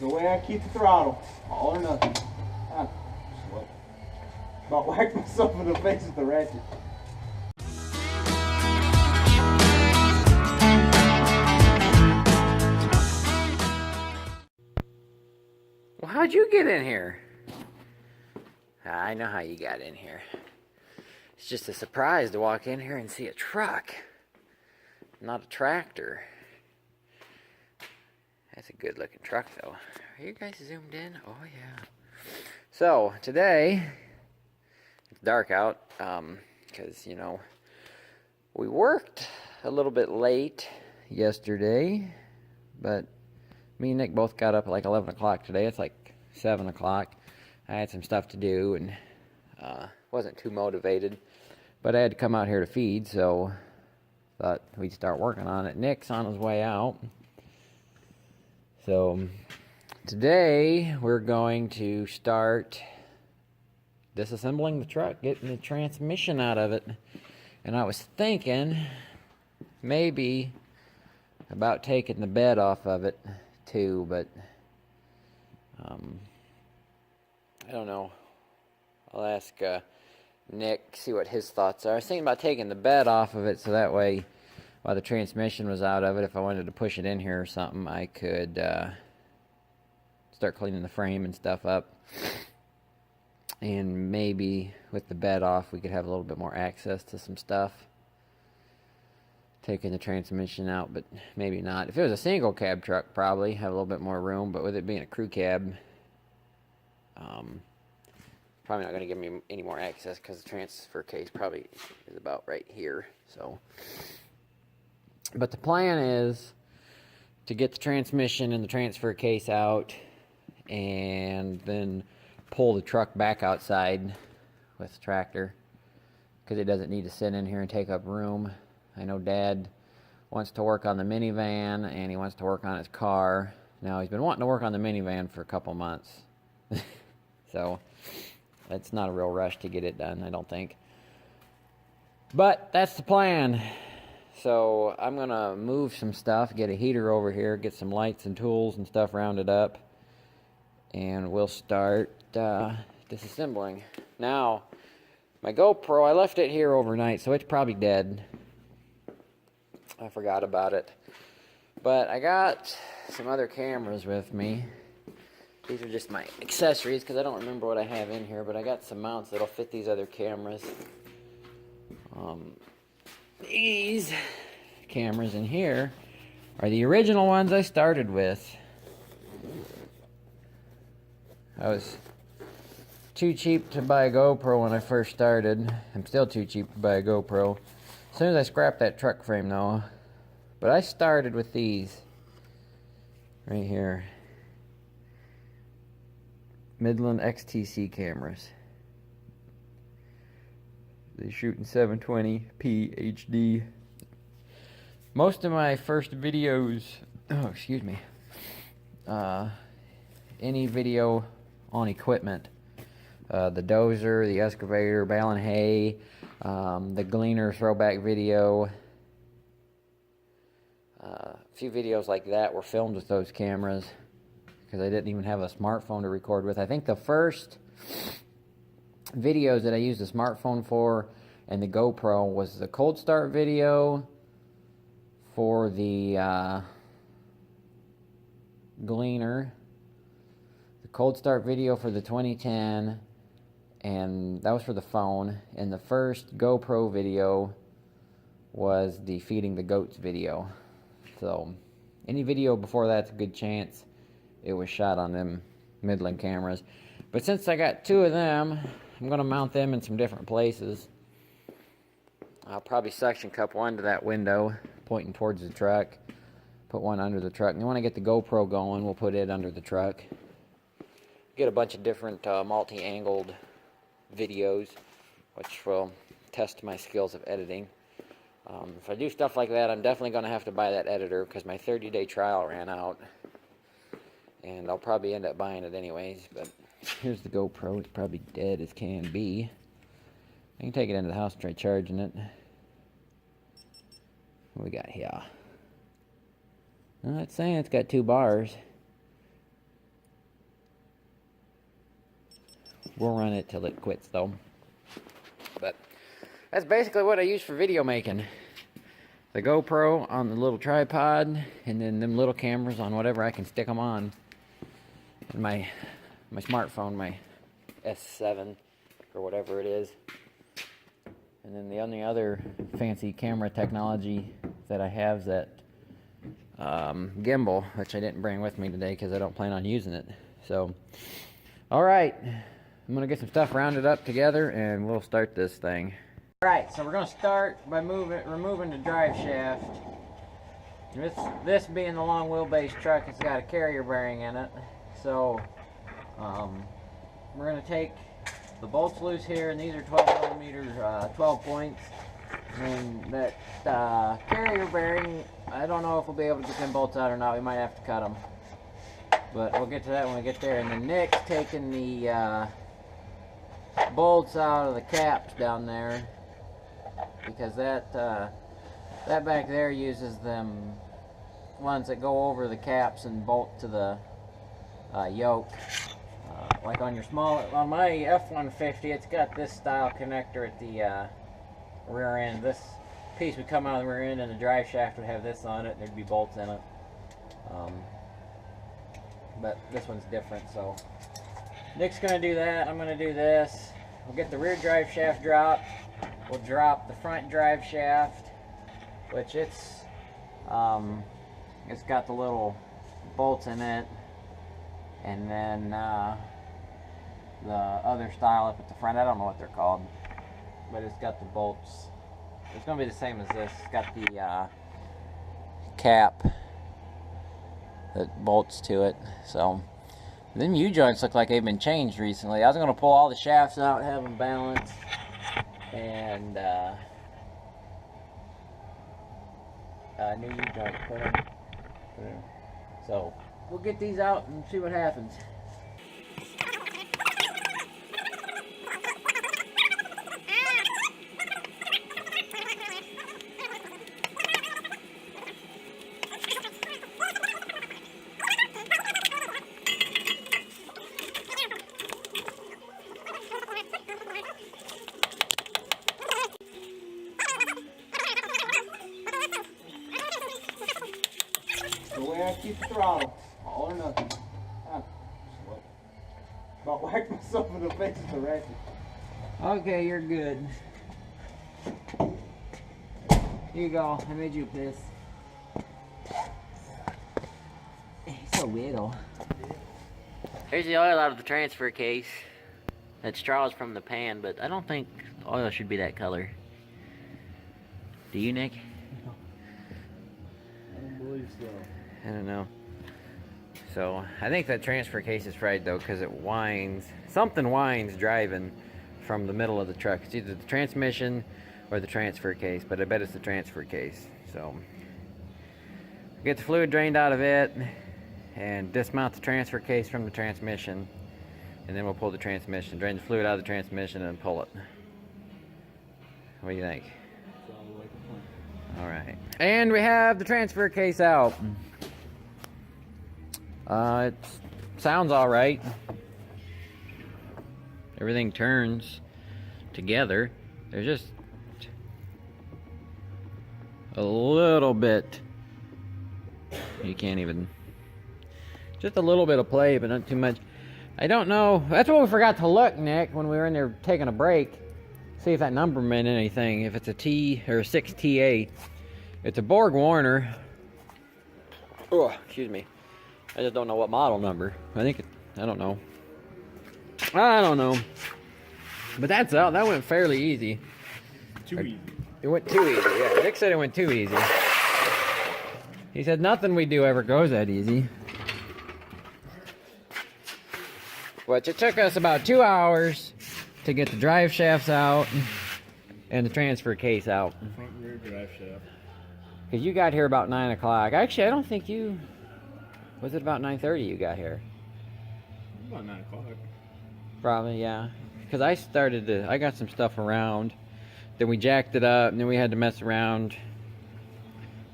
the way I keep the throttle. All or nothing. Ah, what? About whacked myself in the face with the ratchet. Well, how'd you get in here? I know how you got in here. It's just a surprise to walk in here and see a truck, not a tractor. That's a good looking truck though. Are you guys zoomed in? Oh yeah. So today, it's dark out because, you know, we worked a little bit late yesterday, but me and Nick both got up at like 11 o'clock today. It's like 7 o'clock. I had some stuff to do and wasn't too motivated, but I had to come out here to feed, so thought we'd start working on it. Nick's on his way out. So today we're going to start disassembling the truck, getting the transmission out of it. And I was thinking maybe about taking the bed off of it too, but I don't know. I'll ask Nick, see what his thoughts are. I was thinking about taking the bed off of it so that way while the transmission was out of it, if I wanted to push it in here or something, I could start cleaning the frame and stuff up. And maybe with the bed off, we could have a little bit more access to some stuff. Taking the transmission out, but maybe not. If it was a single cab truck, probably have a little bit more room, but with it being a crew cab, probably not going to give me any more access because the transfer case probably is about right here. So, but the plan is to get the transmission and the transfer case out and then pull the truck back outside with the tractor because it doesn't need to sit in here and take up room. I know Dad wants to work on the minivan and he wants to work on his car. Now he's been wanting to work on the minivan for a couple months. So it's not a real rush to get it done, I don't think. But that's the plan. So I'm gonna move some stuff, get a heater over here, get some lights and tools and stuff rounded up, and we'll start disassembling. Now, my GoPro, I left it here overnight, so it's probably dead. I forgot about it. But I got some other cameras with me. These are just my accessories because I don't remember what I have in here, but I got some mounts that'll fit these other cameras. These cameras in here are the original ones I started with. I was too cheap to buy a GoPro when I first started. I'm still too cheap to buy a GoPro. As soon as I scrapped that truck frame though. But I started with these right here. Midland XTC cameras. They shoot in 720p HD. Most of my first videos, any video on equipment, the dozer, the excavator, baling hay, the gleaner throwback video, a few videos like that were filmed with those cameras because I didn't even have a smartphone to record with. I think the first videos that I used a smartphone for and the GoPro was the cold start video for the gleaner, the cold start video for the 2010, and that was for the phone. And the first GoPro video was the feeding the goats video. So any video before that's a good chance it was shot on them Midland cameras. But since I got two of them, I'm going to mount them in some different places. I'll probably suction cup one to that window pointing towards the truck, put one under the truck, and then when I get the GoPro going, we'll put it under the truck. Get a bunch of different multi-angled videos, which will test my skills of editing. If I do stuff like that, I'm definitely going to have to buy that editor because my 30-day trial ran out. And I'll probably end up buying it anyways. But here's the GoPro. It's probably dead as can be. I can take it into the house and try charging it. What we got here? Well, it's saying it's got 2 bars. We'll run it till it quits though. But that's basically what I use for video making. The GoPro on the little tripod, and then them little cameras on whatever I can stick them on. And my smartphone, my S7 or whatever it is. And then the only other fancy camera technology that I have is that gimbal, which I didn't bring with me today because I don't plan on using it. So, all right, I'm gonna get some stuff rounded up together and we'll start this thing. All right, so we're gonna start by removing the drive shaft. This being the long wheelbase truck, it's got a carrier bearing in it. So we're gonna take the bolts loose here, and these are 12 millimeter 12 points. And that carrier bearing, I don't know if we'll be able to get them bolts out or not. We might have to cut them, but we'll get to that when we get there. And then Nick's taking the bolts out of the caps down there, because that back there uses them ones that go over the caps and bolt to the yoke. Like on my F-150, it's got this style connector at the rear end. This piece would come out of the rear end, and the drive shaft would have this on it, and there'd be bolts in it. But this one's different, so Nick's gonna do that. I'm gonna do this. We'll get the rear drive shaft dropped. We'll drop the front drive shaft, which it's got the little bolts in it, and then the other style up at the front, I don't know what they're called, but it's got the bolts. It's going to be the same as this. It's got the cap that bolts to it. So them U-joints look like they've been changed recently. I was going to pull all the shafts out, have them balanced, and new U-joint put in. So we'll get these out and see what happens. The way I keep the throttle, all or nothing. About whacked myself in the face with the ratchet. Okay, you're good. Here you go. I made you this. It's so little. Here's the oil out of the transfer case. That straw is from the pan, but I don't think oil should be that color. Do you, Nick? No. I don't believe so. I don't know. So I think that transfer case is fried though, because it whines. Something whines driving from the middle of the truck. It's either the transmission or the transfer case, but I bet it's the transfer case. So get the fluid drained out of it and dismount the transfer case from the transmission, and then we'll pull the transmission, drain the fluid out of the transmission, and pull it. What do you think? All right, and we have the transfer case out. It sounds all right. Everything turns together. There's just a little bit. You can't even. Just a little bit of play, but not too much. I don't know. That's what we forgot to look, Nick, when we were in there taking a break. See if that number meant anything. If it's a T or a 6TA. It's a Borg Warner. Oh, excuse me. I just don't know what model number. I don't know. I don't know. But that's out. That went fairly easy. Too easy. It went too easy, yeah. Nick said it went too easy. He said nothing we do ever goes that easy. Which it took us about 2 hours to get the drive shafts out and the transfer case out. Front rear drive shaft. Because you got here about 9 o'clock. Actually, I don't think you... Was it about 9:30 you got here? About 9 o'clock. Probably, yeah. Because I got some stuff around. Then we jacked it up, and then we had to mess around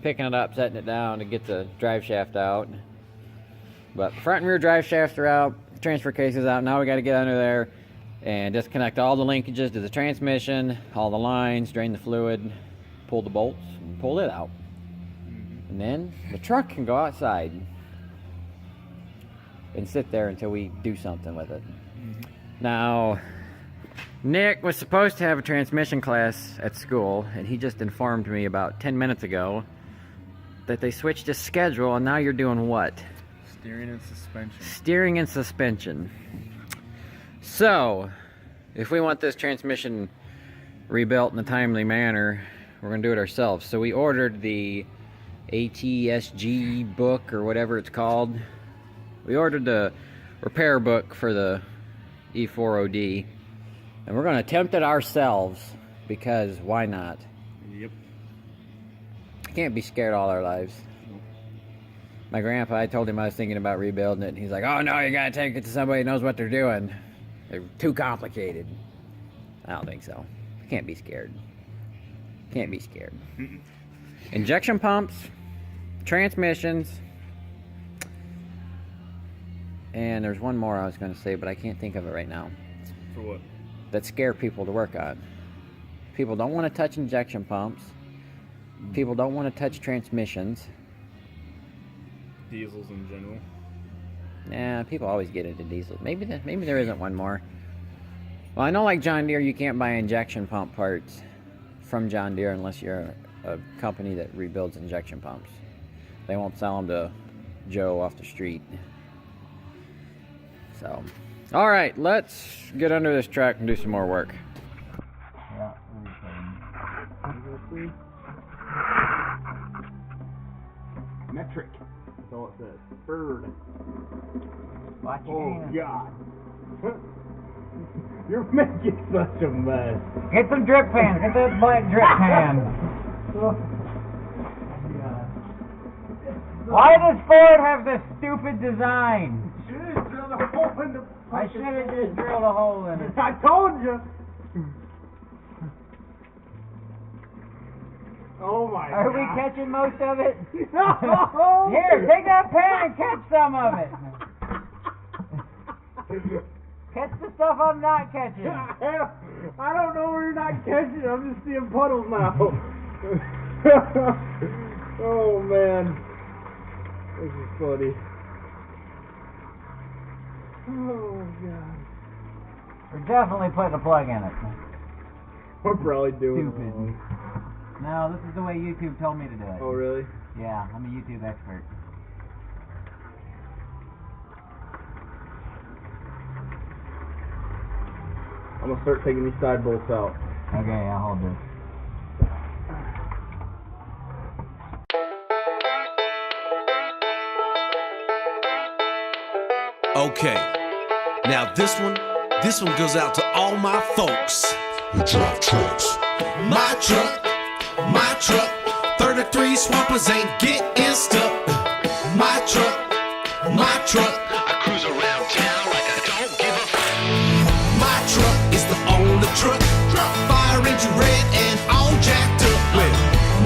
picking it up, setting it down to get the drive shaft out. But front and rear drive shafts are out, transfer case is out. Now we got to get under there and disconnect all the linkages to the transmission, all the lines, drain the fluid, pull the bolts, and pull it out. And then the truck can go outside and sit there until we do something with it. Now, Nick was supposed to have a transmission class at school, and he just informed me about 10 minutes ago that they switched his schedule, and now you're doing what? Steering and suspension. Steering and suspension. So, if we want this transmission rebuilt in a timely manner, we're going to do it ourselves. So we ordered the ATSG book, or whatever it's called. We ordered the repair book for the E40D, and we're going to attempt it ourselves, because why not? Yep. Can't be scared all our lives. My grandpa, I told him I was thinking about rebuilding it, and he's like, oh no, you gotta take it to somebody who knows what they're doing. They're too complicated. I don't think so. Can't be scared. Can't be scared. Injection pumps, transmissions, and there's one more I was going to say, but I can't think of it right now. For what? That scare people to work on. People don't want to touch injection pumps. People don't want to touch transmissions. Diesels in general. Nah, people always get into diesels. Maybe there isn't one more. Well, I know like John Deere, you can't buy injection pump parts from John Deere unless you're a company that rebuilds injection pumps. They won't sell them to Joe off the street. So, all right, let's get under this truck and do some more work. Yeah. Metric. That's all it says. Bird. Watch Oh God. You're making such a mess. Get some drip pans. Get that black drip pan. Oh, Why does Ford have this stupid design? you should have drilled a hole in the I should have just drilled a hole in it. I told you. Oh my Are God. we catching most of it? No. Here, take that pan and catch some of it. Catch the stuff I'm not catching. I don't know where you're not catching. I'm just seeing puddles now. Oh man, this is funny. Oh God. We're definitely putting a plug in it. We're probably doing Stupid. it wrong. No, this is the way YouTube told me to do it. Oh really? Yeah, I'm a YouTube expert. I'm gonna start taking these side bolts out. Okay, I'll hold this. Okay, now this one goes out to all my folks. We drive trucks. My truck, 33 swampers ain't getting stuck. My truck, I cruise around town like I don't give a fuck. My truck is the only truck, fire engine red and all jacked up. Well,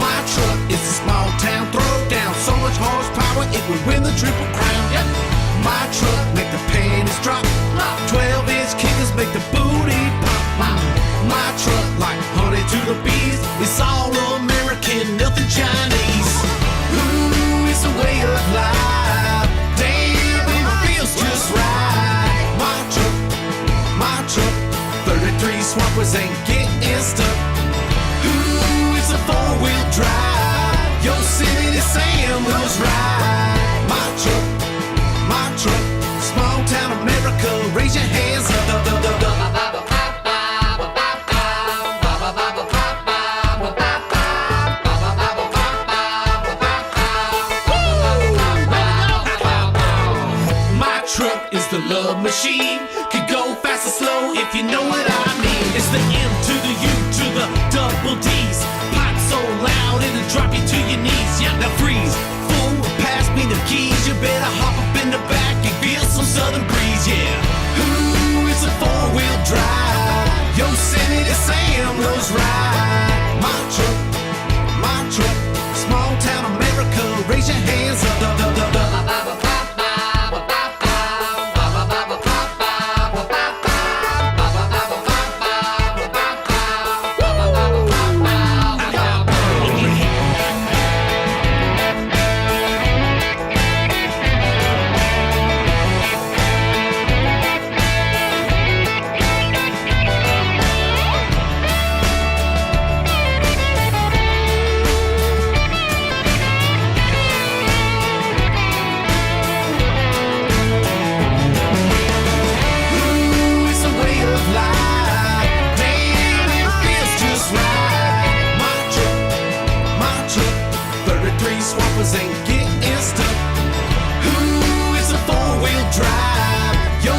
my truck is a small town throwdown, so much horsepower it would win the Triple Crown. Yep. My truck make the panties drop, 12-inch kickers make the booty pop. My truck like honey to the bees, it's all American, nothing Chinese. Ooh, it's a way of life, damn, it feels just right. My truck, 33 swampers ain't getting stuck. Ooh, it's a four-wheel drive, Yosemite Sam was right. My truck, small town America, raise your hands up. My truck is the love machine, could go fast or slow if you know what I mean. It's the M to the U to the double D's, pop so loud it'll drop you to your knees. Yeah, now freeze, fool, pass me the keys, you better hop up in the back and feel some southern breeze, yeah. Ooh, it's a four-wheel drive, Yosemite Sam was right. My truck, small town America, raise your hands up.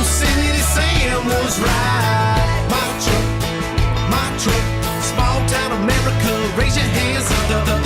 Yosemite Sam was right. My truck, small town America, raise your hands up.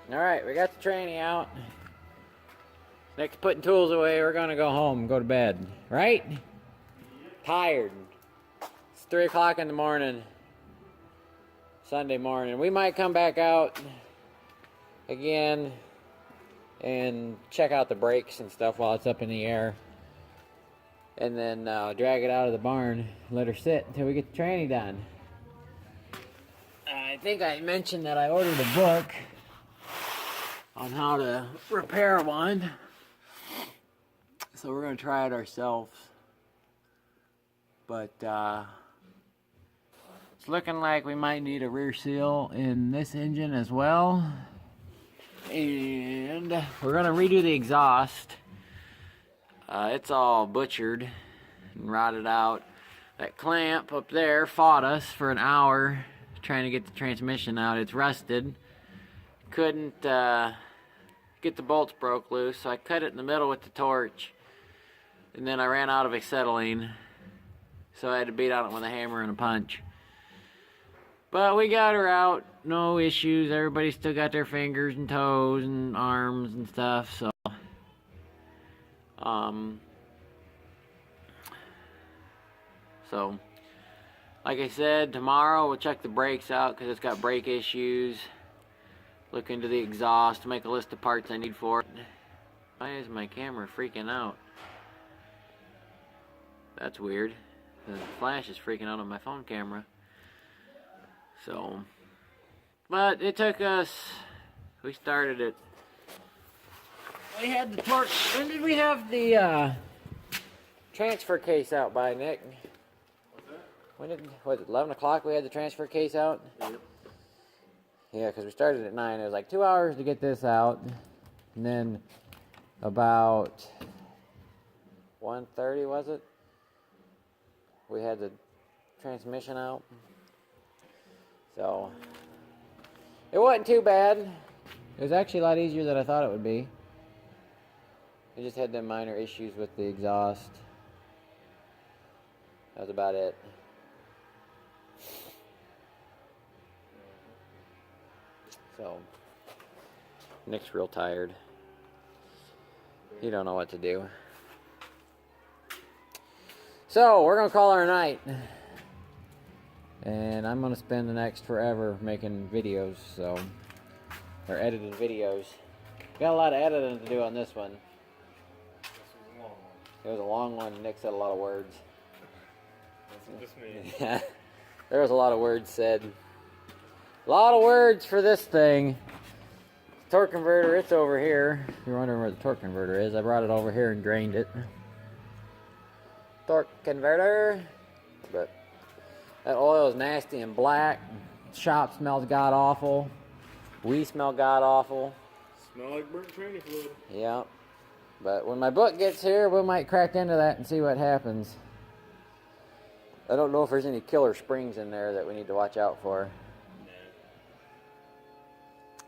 Alright, we got the tranny out. Next to putting tools away, we're gonna go home and go to bed. Right? Tired. It's 3 o'clock in the morning. Sunday morning. We might come back out again and check out the brakes and stuff while it's up in the air. And then drag it out of the barn. Let her sit until we get the tranny done. I think I mentioned that I ordered a book on how to repair one. So we're gonna try it ourselves. But it's looking like we might need a rear seal in this engine as well. And we're gonna redo the exhaust. It's all butchered and rotted out. That clamp up there fought us for an hour trying to get the transmission out. It's rusted. Couldn't get the bolts broke loose, so I cut it in the middle with the torch, and then I ran out of acetylene, so I had to beat on it with a hammer and a punch. But we got her out, no issues. Everybody still got their fingers and toes and arms and stuff, so like I said, tomorrow we'll check the brakes out because it's got brake issues. Look into the exhaust, make a list of parts I need for it. Why is my camera freaking out? That's weird. The flash is freaking out on my phone camera. So, but it took us, we started it. We had the torque. When did we have the transfer case out by, Nick? What's that? When did, was it 11 o'clock we had the transfer case out? Yep. Yeah, because we started at 9. It was like 2 hours to get this out. And then about 1:30, was it? We had the transmission out. So, it wasn't too bad. It was actually a lot easier than I thought it would be. We just had them minor issues with the exhaust. That was about it. So, Nick's real tired. He don't know what to do. So, we're going to call her a night. And I'm going to spend the next forever making videos, so, or editing videos. Got a lot of editing to do on this one. It was a long one. Nick said a lot of words. That's just me. Yeah, there was a lot of words said. A lot of words for this thing. Torque converter, it's over here. If you're wondering where the torque converter is, I brought it over here and drained it. Torque converter. But that oil is nasty and black. Shop smells god awful. We smell god awful. Smell like burnt tranny fluid. Yeah. But when my book gets here, we might crack into that and see what happens. I don't know if there's any killer springs in there that we need to watch out for.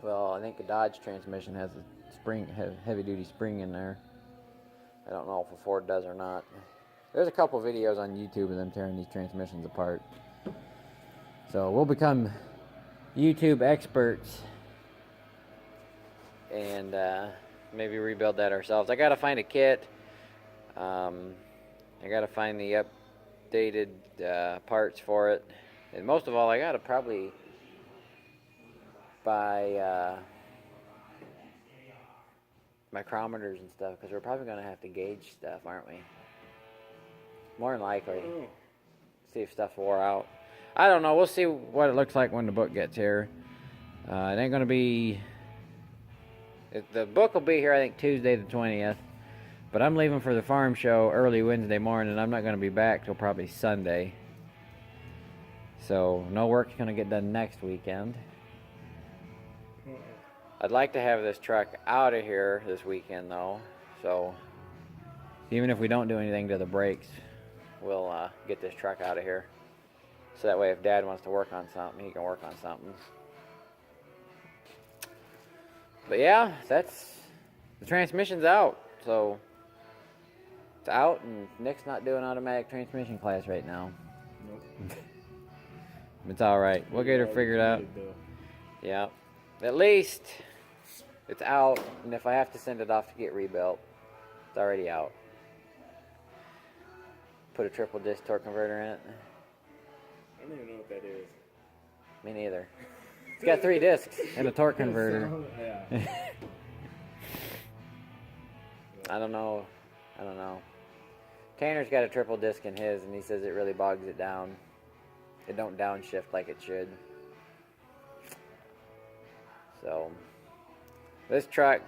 Well, I think the Dodge transmission has a spring, heavy-duty spring in there. I don't know if a Ford does or not. There's a couple videos on YouTube of them tearing these transmissions apart. So we'll become YouTube experts and maybe rebuild that ourselves. I gotta find a kit. I gotta find the updated parts for it. And most of all, I gotta probably buy micrometers and stuff, because we're probably going to have to gauge stuff, aren't we? More than likely. See if stuff wore out. I don't know. We'll see what it looks like when the book gets here. It ain't going to be... The book will be here, I think, Tuesday the 20th. But I'm leaving for the farm show early Wednesday morning. I'm not going to be back till probably Sunday. So, no work's going to get done next weekend. I'd like to have this truck out of here this weekend, though. So, even if we don't do anything to the brakes, we'll get this truck out of here. So that way if Dad wants to work on something, he can work on something. But yeah, that's... The transmission's out, so... It's out, and Nick's not doing automatic transmission class right now. Nope. It's alright. We'll get her figured out. Yeah. At least, it's out, and if I have to send it off to get rebuilt, it's already out. Put a triple disc torque converter in it. I don't even know what that is. Me neither. It's got 3 discs and a torque converter. Yeah. I don't know. Tanner's got a triple disc in his, and he says it really bogs it down. It don't downshift like it should. So, this truck,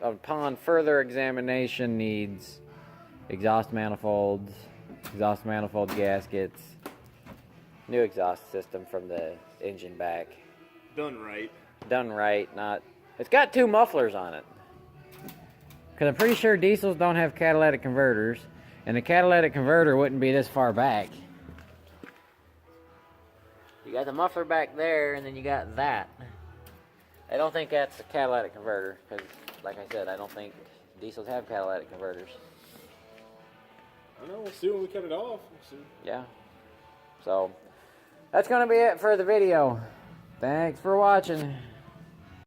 upon further examination, needs exhaust manifolds, exhaust manifold gaskets, new exhaust system from the engine back. Done right. Done right, not... It's got 2 mufflers on it. Because I'm pretty sure diesels don't have catalytic converters, and the catalytic converter wouldn't be this far back. You got the muffler back there, and then you got that. I don't think that's a catalytic converter, because, like I said, I don't think diesels have catalytic converters. I know, we'll see when we cut it off. We'll see. Yeah. So, that's going to be it for the video. Thanks for watching.